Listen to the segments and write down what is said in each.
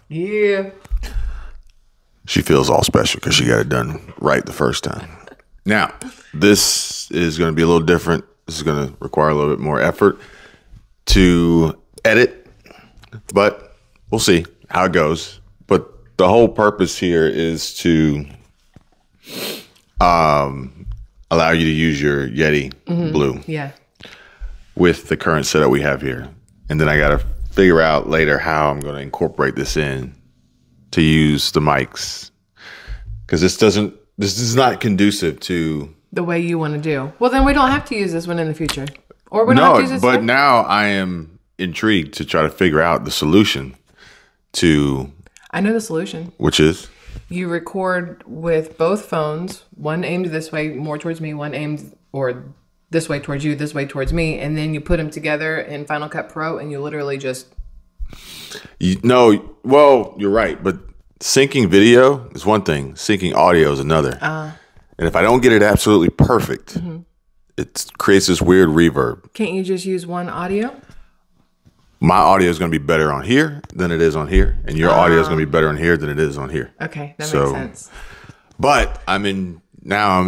Yeah. She feels all special because she got it done right the first time. Now, this is going to be a little different. This is going to require a little bit more effort to edit, but we'll see how it goes. But the whole purpose here is to allow you to use your Yeti Blue with the current setup we have here. And then I got to figure out later how I'm going to incorporate this in to use the mics, because this is not conducive to the way you want to do. Well, then we don't have to use this one in the future, or we don't have to use this. But now I am intrigued to try to figure out the solution to. I know the solution, which is you record with both phones, one aimed this way, more towards me, one aimed or this way towards you, this way towards me, and then you put them together in Final Cut Pro, and you literally just. Well, you're right, but syncing video is one thing. Syncing audio is another. And if I don't get it absolutely perfect, it creates this weird reverb. Can't you just use one audio? My audio is going to be better on here than it is on here, and your audio is going to be better on here than it is on here. Okay, that makes sense. But I'm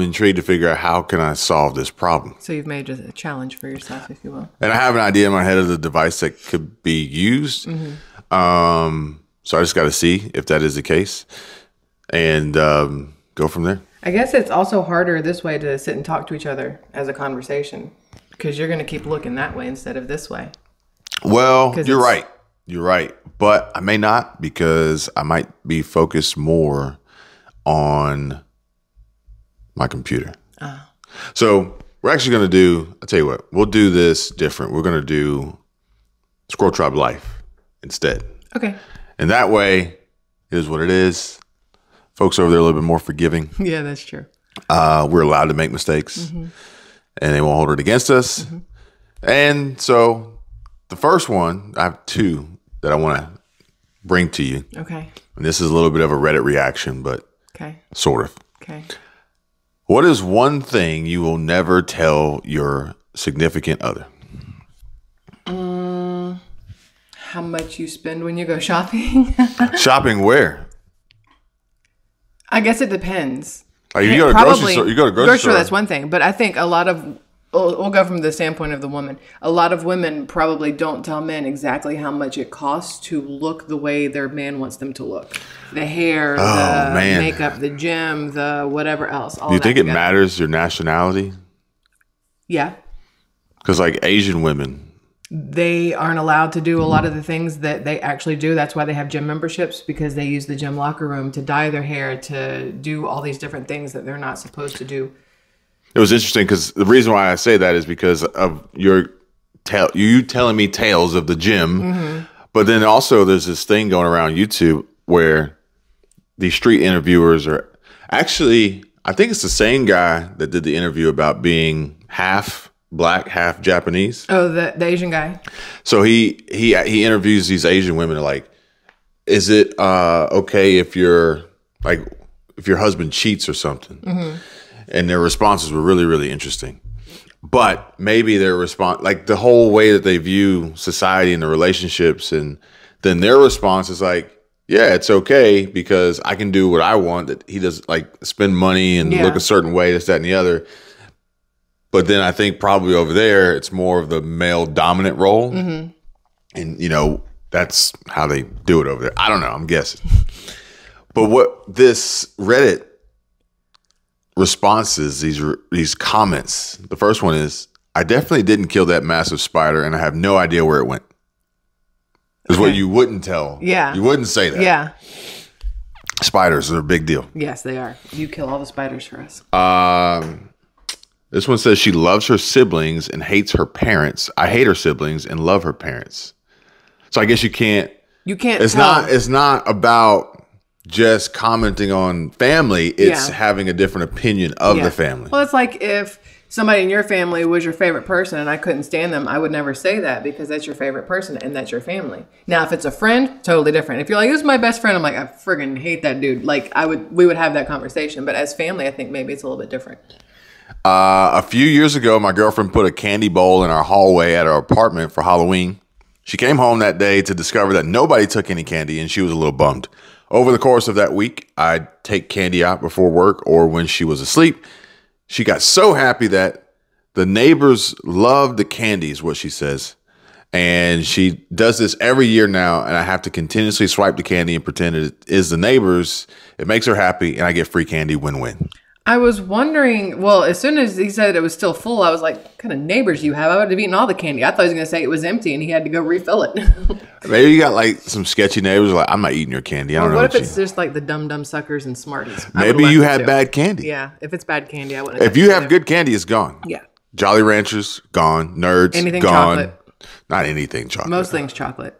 intrigued to figure out how can I solve this problem. So you've made a challenge for yourself, if you will. And I have an idea in my head of the device that could be used. So I just got to see if that is the case and go from there. I guess it's also harder this way to sit and talk to each other as a conversation, because you're going to keep looking that way instead of this way. Well, you're right. You're right. But I may not, because I might be focused more on my computer. So we're actually going to do, I'll tell you what, we'll do this different. We're going to do SquirrelTribe Life instead. Okay. And that way, it is what it is. Folks over there are a little bit more forgiving. Yeah, that's true. We're allowed to make mistakes, and they won't hold it against us. And so the first one, I have two that I want to bring to you. Okay. And this is a little bit of a Reddit reaction, but sort of. Okay. What is one thing you will never tell your significant other? How much you spend when you go shopping? Shopping where? I guess it depends. Like if you go to grocery store, grocery store. That's one thing, but I think a lot of we'll go from the standpoint of the woman. A lot of women probably don't tell men exactly how much it costs to look the way their man wants them to look. The hair, the makeup, the gym, the whatever else. Do you think it matters your nationality? Yeah. Because like Asian women, they aren't allowed to do a lot of the things that they actually do. That's why they have gym memberships, because they use the gym locker room to dye their hair, to do all these different things that they're not supposed to do. It was interesting because the reason why I say that is because of you telling me tales of the gym. But then also there's this thing going around YouTube where these street interviewers are actually, I think it's the same guy that did the interview about being half black, half Japanese. Oh, the Asian guy. So he interviews these Asian women, like, is it okay if your husband cheats or something? And their responses were really, really interesting. But maybe their response, like the whole way that they view society and the relationships, and then their response is like, yeah, it's okay because I can do what I want. That he does, like spend money and look a certain way, this, that, and the other. But then I think probably over there, it's more of the male dominant role. And, that's how they do it over there. I don't know. I'm guessing. But what this Reddit responses, these comments, the first one is, I definitely didn't kill that massive spider and I have no idea where it went. Is what you wouldn't tell. Yeah. You wouldn't say that. Yeah. Spiders are a big deal. Yes, they are. You kill all the spiders for us. This one says she loves her siblings and hates her parents. I hate her siblings and love her parents. So I guess you can't. It's not about just commenting on family. It's having a different opinion of the family. Well, it's like if somebody in your family was your favorite person and I couldn't stand them, I would never say that because that's your favorite person and that's your family. Now, if it's a friend, totally different. If you're like, this is my best friend, I'm like, I friggin' hate that dude. Like we would have that conversation. But as family, I think maybe it's a little bit different. A few years ago, my girlfriend put a candy bowl in our hallway at our apartment for Halloween. She came home that day to discover that nobody took any candy, and she was a little bummed. Over the course of that week, I'd take candy out before work or when she was asleep. She got so happy that the neighbors loved the candy, is what she says. And she does this every year now, and I have to continuously swipe the candy and pretend it is the neighbors. It makes her happy, and I get free candy, win-win. I was wondering, well, as soon as he said it was still full, I was like, what kind of neighbors do you have? I would have eaten all the candy. I thought he was going to say it was empty, and he had to go refill it. Maybe you got like some sketchy neighbors like, I'm not eating your candy. I don't know. What if it's just like the dumb suckers and Smarties? Maybe you had bad candy. Yeah, if it's bad candy, I wouldn't. If you have good candy, it's gone. Yeah. Jolly Ranchers, gone. Nerds, anything gone. Chocolate. Not anything chocolate. Most things chocolate.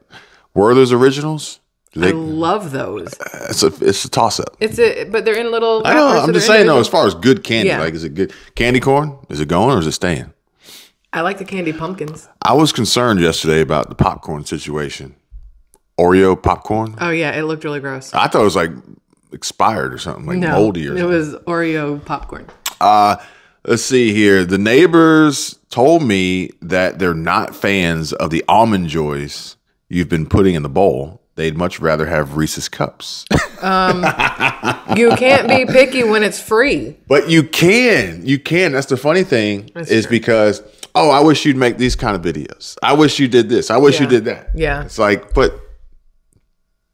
Werther's Originals? I love those. It's a toss-up. But they're in little. I know. I'm just saying, though, as far as good candy, like, is it good? Candy corn? Is it going or is it staying? I like the candy pumpkins. I was concerned yesterday about the popcorn situation. Oreo popcorn. Oh, yeah. It looked really gross. I thought it was like expired or something, like moldy or something. It was Oreo popcorn. Let's see here. The neighbors told me that they're not fans of the Almond Joys you've been putting in the bowl. They'd much rather have Reese's Cups. You can't be picky when it's free. But you can. You can. That's the funny thing because, I wish you'd make these kind of videos. I wish you did this. I wish you did that. Yeah. It's like, but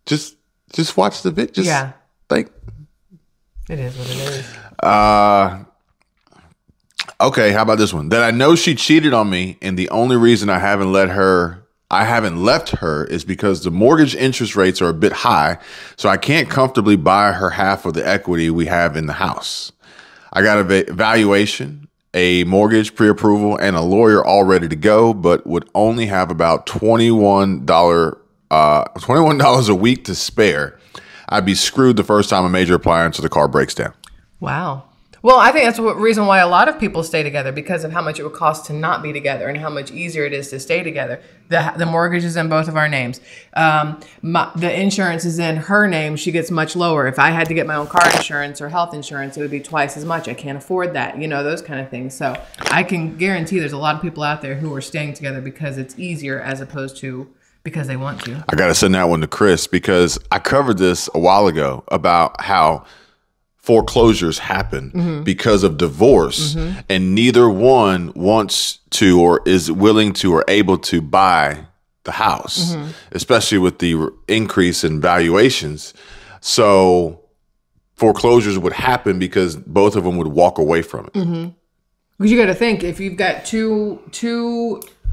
just watch the video. Yeah. Like. It is what it is. Okay, how about this one? That I know she cheated on me, and the only reason I haven't left her is because the mortgage interest rates are a bit high, so I can't comfortably buy her half of the equity we have in the house. I got a valuation, a mortgage pre-approval, and a lawyer all ready to go, but would only have about $21 a week to spare. I'd be screwed the first time a major appliance or the car breaks down. Wow. Well, I think that's the reason why a lot of people stay together, because of how much it would cost to not be together and how much easier it is to stay together. The mortgage is in both of our names. The insurance is in her name. She gets much lower. If I had to get my own car insurance or health insurance, it would be twice as much. I can't afford that, those kind of things. So I can guarantee there's a lot of people out there who are staying together because it's easier as opposed to because they want to. I got to send that one to Chris because I covered this a while ago about how foreclosures happen because of divorce, and neither one wants to or is willing to or able to buy the house, especially with the increase in valuations. So foreclosures would happen because both of them would walk away from it. Because you got to think, if you've got two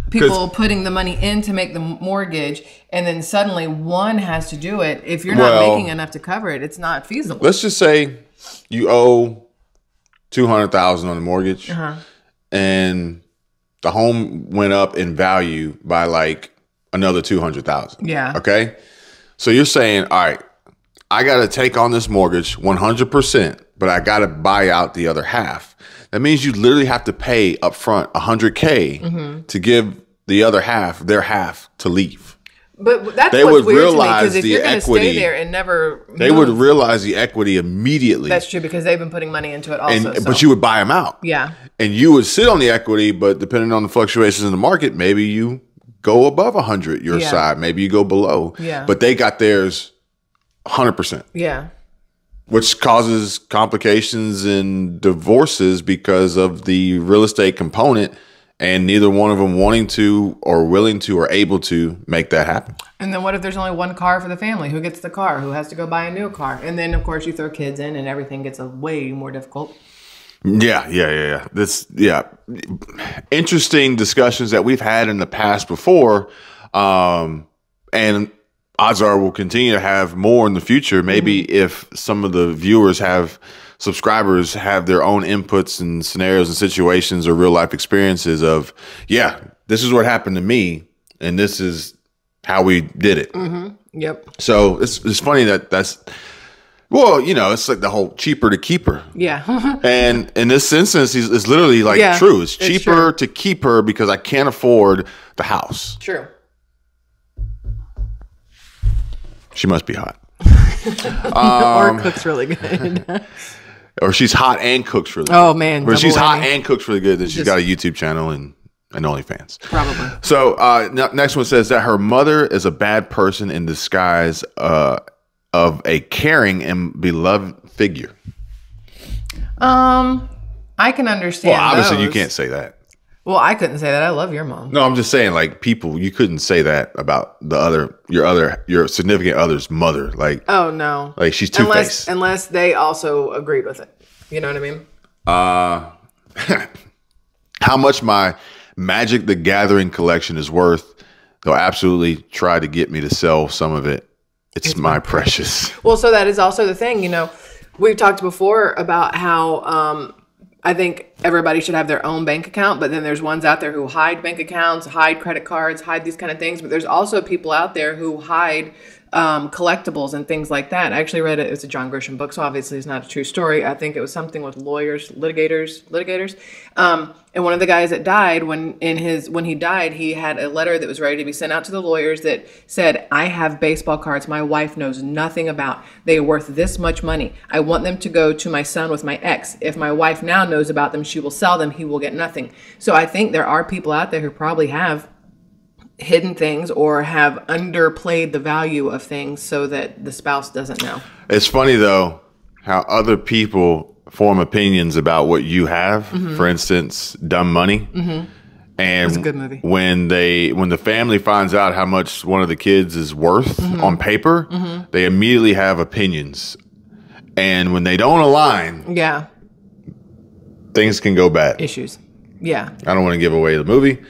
people putting the money in to make the mortgage, and then suddenly one has to do it, if you're not making enough to cover it, it's not feasible. Let's just say you owe $200,000 on the mortgage, and the home went up in value by like another $200,000. Yeah. Okay. So you're saying, all right, I got to take on this mortgage 100%, but I got to buy out the other half. That means you literally have to pay up front $100K to give the other half their half to leave. But that's they what's would weird realize to me, because if the you're going to equity stay there and never they would realize the equity immediately. That's true, because they've been putting money into it also. But you would buy them out. Yeah. And you would sit on the equity, but depending on the fluctuations in the market, maybe you go above 100 your side. Maybe you go below. Yeah. But they got theirs 100%. Yeah. Which causes complications and divorces because of the real estate component, and neither one of them wanting to or willing to or able to make that happen. And then what if there's only one car for the family? Who gets the car? Who has to go buy a new car? And then, of course, you throw kids in and everything gets way more difficult. Yeah. Interesting discussions that we've had in the past before. And odds are we'll continue to have more in the future. Maybe if some of the subscribers have their own inputs and scenarios and situations or real life experiences of, this is what happened to me, and this is how we did it. Yep. So it's funny that's, it's like the whole cheaper to keep her. Yeah. And in this instance, it's literally like true. It's cheaper to keep her because I can't afford the house. True. She must be hot. Or cooks really good. Or she's hot and cooks really good. Oh, man. But she's hot and cooks really good. Then she's got a YouTube channel and and OnlyFans. Probably. So next one says that her mother is a bad person in disguise of a caring and beloved figure. I can understand. Well, obviously those. you can't say that. Well, I couldn't say that. I love your mom. No, I'm just saying, like, people, you couldn't say that about your significant other's mother. Like, oh no, like she's two-faced. Unless they also agreed with it. You know what I mean? How much my Magic the Gathering collection is worth? They'll absolutely try to get me to sell some of it. It's my precious. Well, so that is also the thing. You know, we've talked before about how I think everybody should have their own bank account, but then there's ones out there who hide bank accounts, hide credit cards, hide these kind of things. But there's also people out there who hide collectibles and things like that. I actually read it. It's a John Grisham book, so obviously it's not a true story. I think it was something with litigators. And one of the guys that died, when he died, he had a letter that was ready to be sent out to the lawyers that said, I have baseball cards my wife knows nothing about. They are worth this much money. I want them to go to my son with my ex. If my wife now knows about them, she will sell them. He will get nothing. So I think there are people out there who probably have hidden things or have underplayed the value of things so that the spouse doesn't know. It's funny though how other people form opinions about what you have. For instance, Dumb Money. And it's a good movie. When the family finds out how much one of the kids is worth on paper, they immediately have opinions. And when they don't align, things can go bad. Issues. Yeah. I don't want to give away the movie,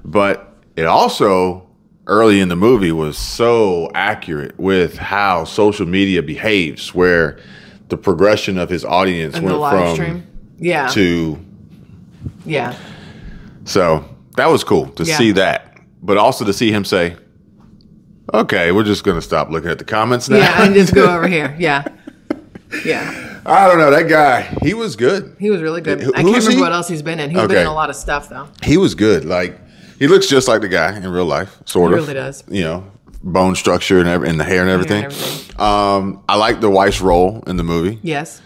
but it also, early in the movie, was so accurate with how social media behaves, where the progression of his audience went from stream. To yeah. So that was cool to see that, but also to see him say, "Okay, we're just going to stop looking at the comments now, and just go over here." Yeah. I don't know, that guy. He was good. He was really good. I can't remember what else he's been in. He's been in a lot of stuff though. He was good. Like, he looks just like the guy in real life, sort of. He really does. You know, bone structure and the hair and everything. I like the wife's role in the movie. Yes.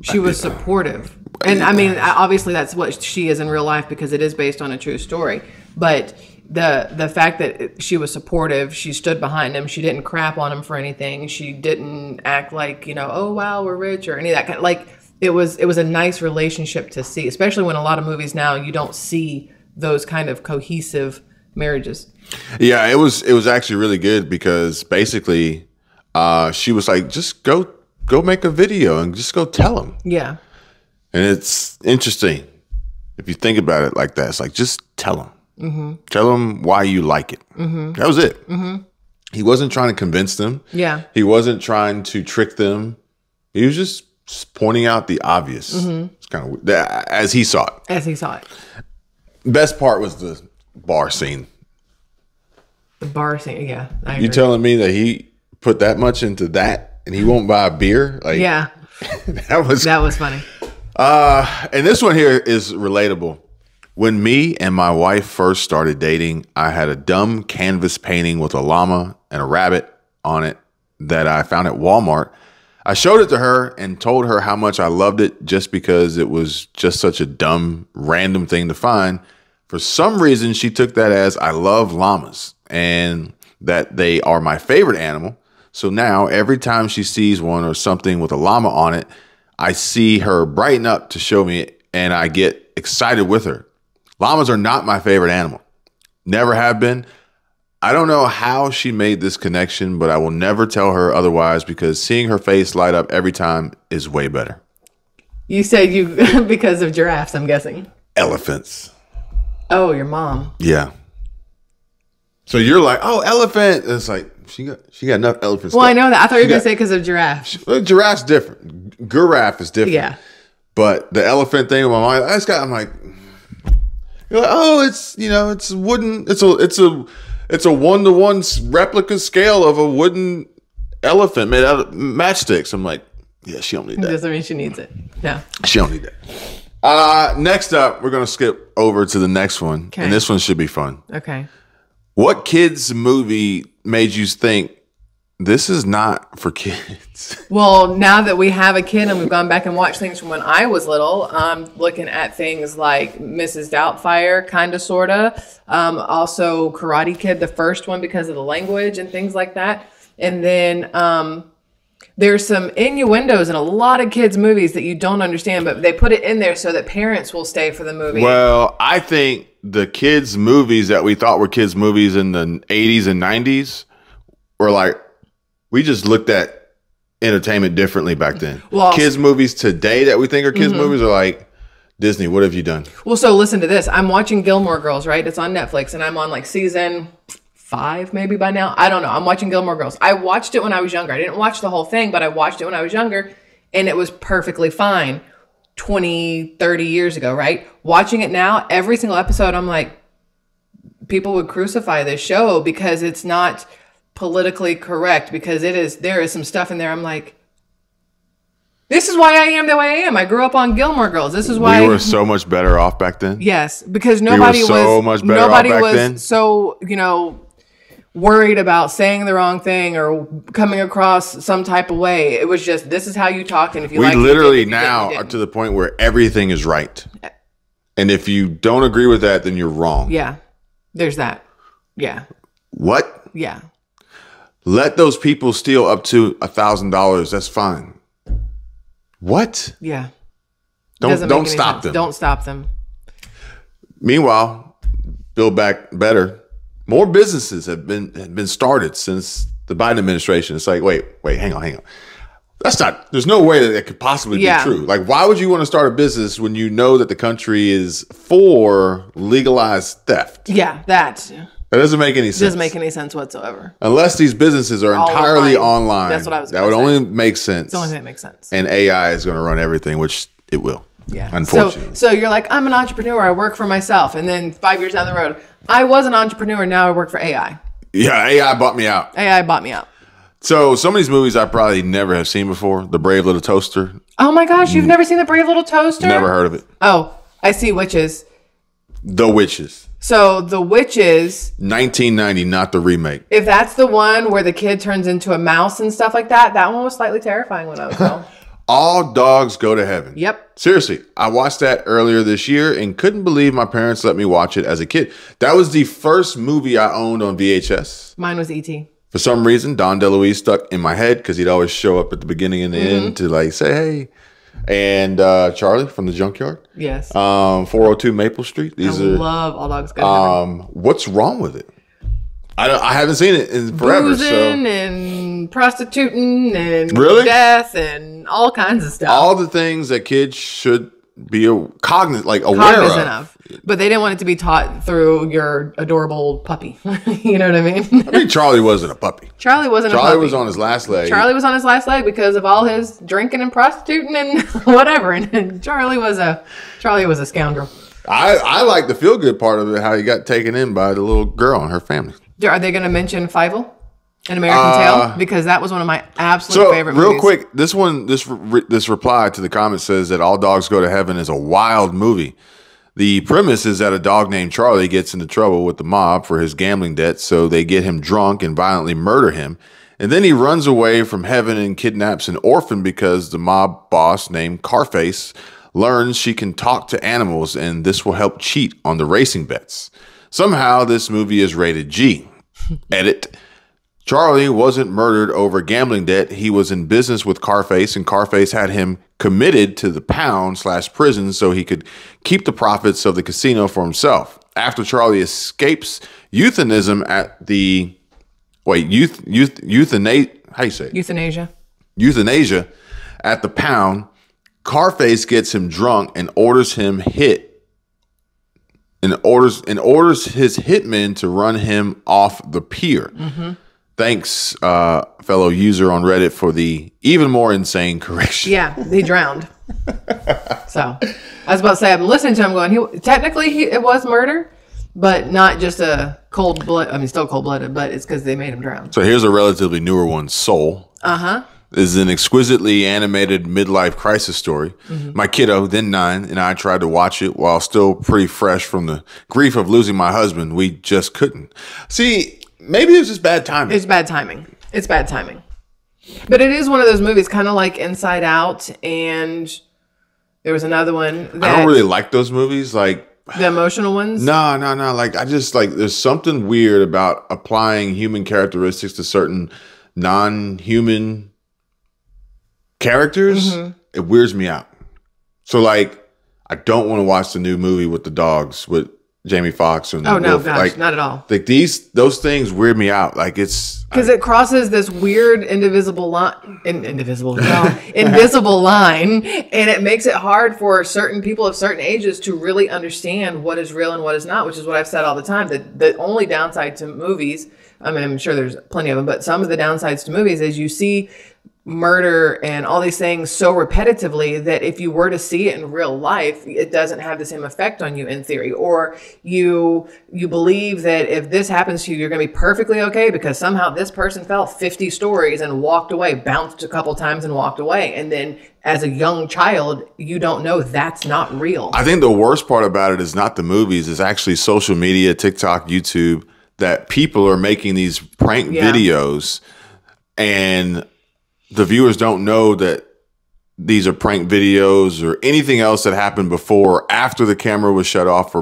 She was supportive. And I mean, obviously that's what she is in real life because it is based on a true story. But the fact that she was supportive, she stood behind him. She didn't crap on him for anything. She didn't act like, you know, oh, wow, we're rich or any of that kind of, like, it was a nice relationship to see, especially when a lot of movies now you don't see those kind of cohesive marriages. Yeah, it was actually really good because basically she was like, just go make a video and just go tell him. Yeah. And it's interesting if you think about it like that. It's like, just tell him. Tell him why you like it. That was it. He wasn't trying to convince them. Yeah. He wasn't trying to trick them. He was just pointing out the obvious. It's kind of as he saw it. As he saw it. Best part was the bar scene. The bar scene, yeah. I agree. You telling me that he put that much into that and he won't buy a beer? Like, yeah. that was funny. And this one here is relatable. When me and my wife first started dating, I had a dumb canvas painting with a llama and a rabbit on it that I found at Walmart. I showed it to her and told her how much I loved it just because it was just such a dumb, random thing to find. For some reason, she took that as I love llamas and that they are my favorite animal. So now every time she sees one or something with a llama on it, I see her brighten up to show me it and I get excited with her. Llamas are not my favorite animal. Never have been. I don't know how she made this connection, but I will never tell her otherwise because seeing her face light up every time is way better. You said because of giraffes, I'm guessing. Elephants. Oh, your mom. Yeah. So you're like, oh, elephant. It's like, she got enough elephants. Well, I know that. I thought you were going to say because of giraffes. Giraffe's different. Giraffe is different. Yeah. But the elephant thing in my mind, I'm like, you're like, oh, it's, you know, it's wooden. It's a 1-to-1 replica scale of a wooden elephant made out of matchsticks. I'm like, yeah, she don't need that. Doesn't mean she needs it. No. She don't need that. Next up, we're going to skip over to the next one. Okay. And this one should be fun. Okay. What kids movie made you think this is not for kids. Well, now that we have a kid and we've gone back and watched things from when I was little, looking at things like Mrs. Doubtfire, kind of, sort of. Also Karate Kid, the first one, because of the language and things like that. And then there's some innuendos in a lot of kids' movies that you don't understand, but they put it in there so that parents will stay for the movie. Well, I think the kids' movies that we thought were kids' movies in the 80s and 90s were like, we just looked at entertainment differently back then. Well, kids' movies today that we think are kids' movies are like, Disney, what have you done? Well, so listen to this. I'm watching Gilmore Girls, right? It's on Netflix, and I'm on like season 5 maybe by now. I don't know. I'm watching Gilmore Girls. I watched it when I was younger. I didn't watch the whole thing, but I watched it when I was younger, and it was perfectly fine 20, 30 years ago, right? Watching it now, every single episode, I'm like, people would crucify this show because it's not politically correct, because there is some stuff in there. I'm like, this is why I am the way I am. I grew up on Gilmore Girls. This is why we were so much better off back then. Yes, because nobody was so, worried about saying the wrong thing or coming across some type of way. It was just, this is how you talk, and if you we literally now are to the point where everything is right, and if you don't agree with that, then you're wrong. Yeah, there's that. Yeah. What? Yeah. Let those people steal up to $1,000. That's fine. What? Yeah. Don't stop them. Don't stop them. Meanwhile, Build Back Better. More businesses have been started since the Biden administration. It's like, wait, hang on. There's no way that could possibly be true. Like, why would you want to start a business when you know that the country is for legalized theft? Yeah, that doesn't make any sense. Doesn't make any sense whatsoever. Unless these businesses are entirely online. That's what I was going to say. That would only make sense. It's the only thing that makes sense. And AI is going to run everything, which it will. Yeah. Unfortunately. So you're like, I'm an entrepreneur. I work for myself. And then 5 years down the road, I was an entrepreneur. Now I work for AI. Yeah, AI bought me out. AI bought me out. So some of these movies I probably never have seen before. The Brave Little Toaster. Oh my gosh, you've never seen The Brave Little Toaster? Never heard of it. Oh, I see. Witches. The Witches. So The Witches. 1990, not the remake. If that's the one where the kid turns into a mouse and stuff like that, that one was slightly terrifying when I was little. All Dogs Go to Heaven. Yep. Seriously, I watched that earlier this year and couldn't believe my parents let me watch it as a kid. That was the first movie I owned on VHS. Mine was E.T. For some reason, Don DeLuise stuck in my head because he'd always show up at the beginning and the end to like say, hey. And Charlie from the Junkyard. Yes. 402 Maple Street. I love All Dogs Go to Heaven. What's wrong with it? I haven't seen it in forever. Boozing and prostituting and really? Death and all kinds of stuff. All the things that kids should be cognizant of. But they didn't want it to be taught through your adorable puppy. You know what I mean? I mean, Charlie wasn't a puppy. Charlie was on his last leg. Charlie was on his last leg because of all his drinking and prostituting and whatever. And Charlie was a scoundrel. I like the feel good part of it, how he got taken in by the little girl and her family. Are they going to mention Fievel? An American Tail? Because that was one of my absolute favorite movies. Real quick, this reply to the comment says that All Dogs Go to Heaven is a wild movie. The premise is that a dog named Charlie gets into trouble with the mob for his gambling debts, so they get him drunk and violently murder him. And then he runs away from heaven and kidnaps an orphan because the mob boss named Carface learns she can talk to animals, and this will help cheat on the racing bets. Somehow, this movie is rated G. Edit. Charlie wasn't murdered over gambling debt. He was in business with Carface, and Carface had him committed to the pound/prison so he could keep the profits of the casino for himself. After Charlie escapes euthanasia at the euthanasia at the pound, Carface gets him drunk and orders him orders his hitmen to run him off the pier. Mm-hmm. Thanks, fellow user on Reddit, for the even more insane correction. Yeah, he drowned. So, I was about to say, I'm listening to him going, it was murder, but not just a cold blood. I mean, still cold blooded, but it's because they made him drown. So here's a relatively newer one, Soul. Uh-huh. This is an exquisitely animated midlife crisis story. Mm-hmm. My kiddo, then 9, and I tried to watch it while still pretty fresh from the grief of losing my husband. We just couldn't. See, maybe it was just bad timing. It's bad timing. It's bad timing. But it is one of those movies, kind of like Inside Out, and there was another one. I don't really like those movies, like the emotional ones. No. Like I just like there's something weird about applying human characteristics to certain non-human characters. It weirds me out. So like, I don't want to watch the new movie with the dogs with Jamie Foxx and gosh, like, not at all. Like those things weird me out. Like it's because it crosses this weird invisible line, invisible line, and it makes it hard for certain people of certain ages to really understand what is real and what is not. Which is what I've said all the time. That the only downside to movies, I mean, I'm sure there's plenty of them, but some of the downsides to movies is you see murder and all these things so repetitively that if you were to see it in real life, it doesn't have the same effect on you in theory. Or you believe that if this happens to you, you're going to be perfectly okay because somehow this person fell 50 stories and walked away, bounced a couple times and walked away. And then as a young child, you don't know that's not real. I think the worst part about it is not the movies, it's actually social media, TikTok, YouTube, that people are making these prank videos and the viewers don't know that these are prank videos or anything else that happened before or after the camera was shut off or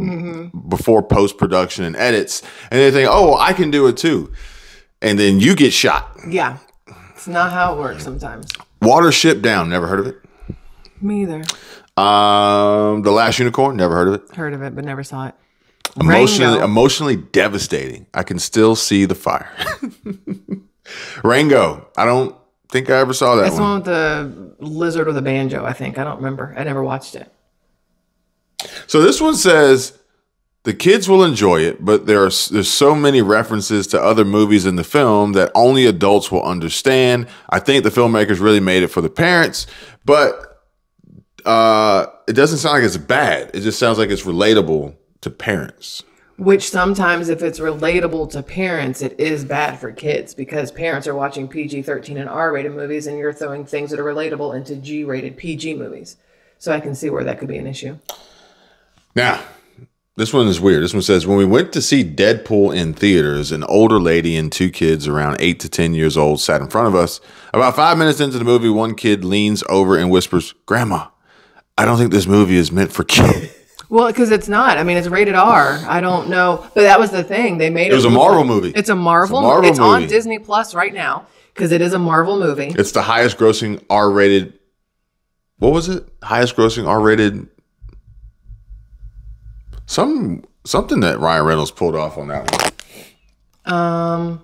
before post-production and edits. And they think, oh, I can do it too. And then you get shot. Yeah. It's not how it works sometimes. Watership Down. Never heard of it? Me either. The Last Unicorn. Never heard of it? Heard of it, but never saw it. Emotionally devastating. I can still see the fire. Rango. I don't think I ever saw that It's the one with the lizard with a banjo, I think. I don't remember. I never watched it. So this one says the kids will enjoy it, but there's so many references to other movies in the film that only adults will understand. I think the filmmakers really made it for the parents, but it doesn't sound like it's bad. It just sounds like it's relatable to parents. Which sometimes if it's relatable to parents, it is bad for kids because parents are watching PG-13 and R-rated movies and you're throwing things that are relatable into G-rated PG movies. So I can see where that could be an issue. Now, this one is weird. This one says, when we went to see Deadpool in theaters, an older lady and two kids around 8 to 10 years old sat in front of us. About 5 minutes into the movie, one kid leans over and whispers, "Grandma, I don't think this movie is meant for kids." Well, because it's not. I mean, it's rated R. I don't know. But that was the thing. They made it. It was a Marvel movie. It's a Marvel movie. It's on Disney Plus right now because it is a Marvel movie. It's the highest grossing R-rated. What was it? Highest grossing R-rated. Something that Ryan Reynolds pulled off on that one.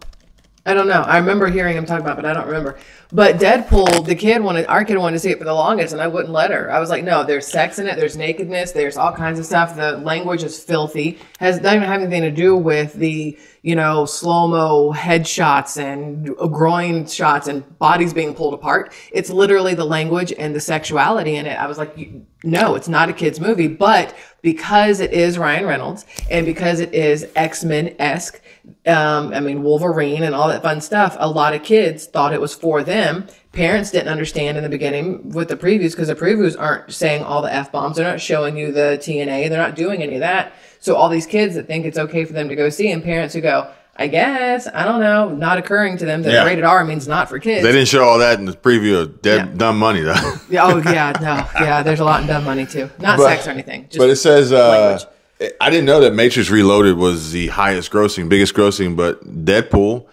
I don't know. I remember hearing him talk about it, but I don't remember. But Deadpool, our kid wanted to see it for the longest, and I wouldn't let her. I was like, no, there's sex in it, there's nakedness, there's all kinds of stuff. The language is filthy. Doesn't even have anything to do with the, slow-mo headshots and groin shots and bodies being pulled apart. It's literally the language and the sexuality in it. I was like, no, it's not a kid's movie. But because it is Ryan Reynolds and because it is X-Men-esque, Wolverine and all that fun stuff, a lot of kids thought it was for them. Parents didn't understand in the beginning with the previews because the previews aren't saying all the F-bombs. They're not showing you the TNA. They're not doing any of that. So all these kids that think it's okay for them to go see and parents who go, I guess, I don't know, not occurring to them that rated R means not for kids. They didn't show all that in the preview of Dumb Money, though. There's a lot in Dumb Money, too. Not sex or anything. But it says, I didn't know that Matrix Reloaded was the biggest grossing, but Deadpool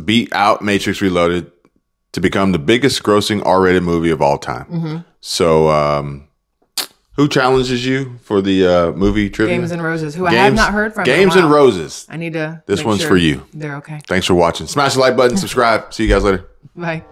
beat out Matrix Reloaded to become the biggest grossing R-rated movie of all time. Mm-hmm. So, who challenges you for the movie trivia? Games and Roses, I have not heard from. Games and Roses. I need to. This one's for you. They're okay. Thanks for watching. Smash the like button, subscribe. See you guys later. Bye.